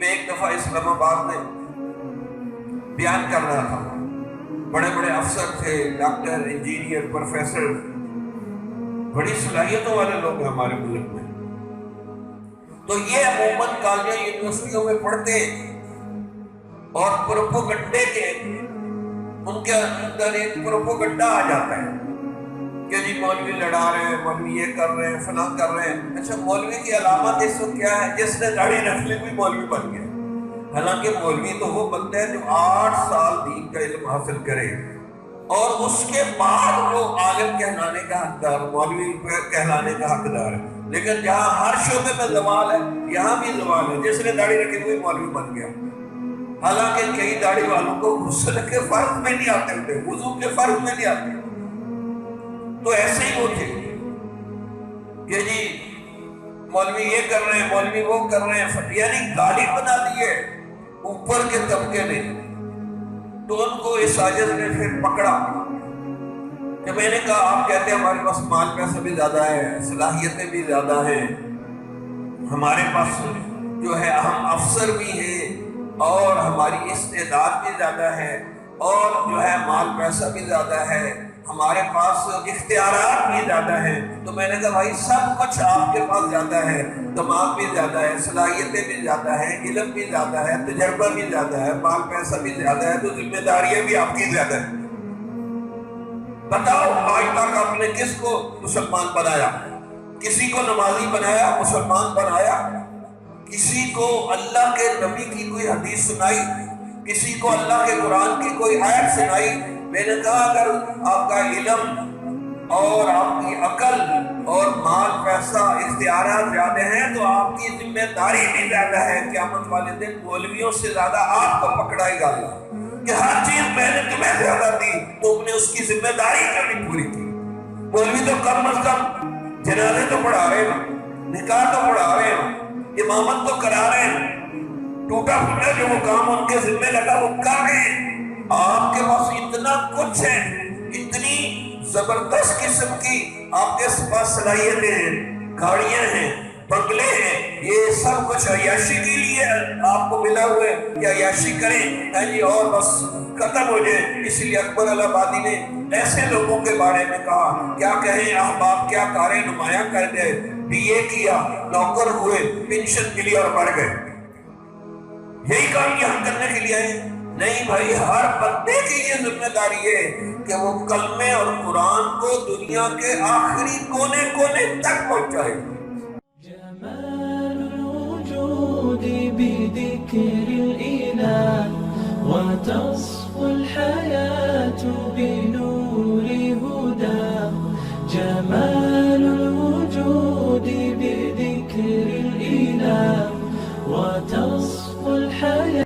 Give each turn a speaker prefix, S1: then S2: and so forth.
S1: میں ایک دفعہ اسلام آباد میں بیان کر رہا تھا، بڑے بڑے افسر تھے، ڈاکٹر، انجینئر، پروفیسر، بڑی صلاحیتوں والے لوگ ہیں ہمارے ملک میں. تو یہ عموماً کالجوں یونیورسٹیوں میں پڑھتے اور پروپوگنڈے کے ان کے اندر ایک پروپوگنڈا آ جاتا ہے کہ جی مولوی لڑا رہے ہیں، مولوی یہ کر رہے ہیں، فلاں کر رہے ہیں. اچھا مولوی کی علامت اس وقت کیا ہے؟ جس نے داڑھی رکھ لی بھی مولوی بن گیا. حالانکہ مولوی تو وہ بنتا ہے جو 8 سال دین کا علم حاصل کرے اور اس کے بعد وہ عالم کہلانے کا حقدار، مولوی کہلانے کا حقدار ہے. لیکن جہاں ہر شعبے میں زوال ہے، یہاں بھی زوال ہے. جس نے داڑھی رکھی ہوئی مولوی بن گیا. حالانکہ کئی داڑھی والوں کو غسل کے فرض میں نہیں آتے ہوتے، وضو کے فرض میں نہیں آتے. تو ایسے ہی وہ تھے کہ جی مولوی یہ کر رہے ہیں، مولوی وہ کر رہے ہیں، یعنی گالی بنا دی ہے اوپر کے طبقے نے. تو ان کو اس عاجز نے پھر پکڑا کہ میں نے کہا آپ کہتے ہیں ہمارے پاس مال پیسہ بھی زیادہ ہے، صلاحیتیں بھی زیادہ ہیں، ہمارے پاس جو ہے ہم افسر بھی ہیں اور ہماری استعداد بھی زیادہ ہے اور جو ہے مال پیسہ بھی زیادہ ہے، ہمارے پاس اختیارات بھی زیادہ ہیں. تو میں نے کہا بھائی سب کچھ آپ کے پاس زیادہ ہے، دماغ بھی زیادہ ہے، صلاحیتیں بھی زیادہ ہیں، علم بھی زیادہ ہے، تجربہ بھی زیادہ ہے، مال پیسہ بھی زیادہ ہے، تو ذمہ داریاں بھی آپ کی زیادہ ہیں. بتاؤ آج تک آپ نے کس کو مسلمان بنایا؟ کسی کو نمازی بنایا، مسلمان بنایا؟ کسی کو اللہ کے نبی کی کوئی حدیث سنائی؟ کسی کو اللہ کے قرآن کی کوئی آیت سنائی؟ میں نے کہا اگر آپ کا علم اور آپ کی عقل اور مال پیسہ اختیارات زیادہ ہیں تو آپ کی ذمہ داری بھی زیادہ ہے. قیامت والے دن مولویوں سے زیادہ آپ کو پکڑائے گا اللہ کہ ہر چیز میں نے تمہیں زیادہ دی، تم نے اس کی ذمہ داری کبھی پوری کی. مولوی تو کم از کم جنازے تو پڑھا رہے ہیں، نکاح تو پڑھا رہے ہیں، امامت تو کرا رہے ہیں، ٹوٹا پھوٹا جو وہ کام ان کے ذمہ لگا وہ کر رہے ہیں. آپ کے پاس اتنا کچھ ہے، اتنی زبردست قسم کی آپ کے پاس صلاحیتیں ہیں، گاڑیاں ہیں، بنگلے ہیں، یہ سب کچھ عیاشی کے لیے آپ کو ملا ہوا ہے کہ عیاشی کریں اور بس ختم ہو جائے. اس لیے اکبر الہ آبادی نے ایسے لوگوں کے بارے میں کہا کیا کہیں احباب کیا کاریں نمایاں کر گئے، بی اے کیا، نوکر ہوئے، پینشن کے لیے اور مر گئے. یہی کام یہ ہم کرنے کے لیے آئے؟ نہیں بھائی، ہر بندے کی یہ ذمہ داری ہے کہ وہ کلمے اور قرآن کو دنیا کے آخری کونے کونے تک پہنچائے.
S2: جمال الوجود بذكر الإله وتصفو الحياة بنور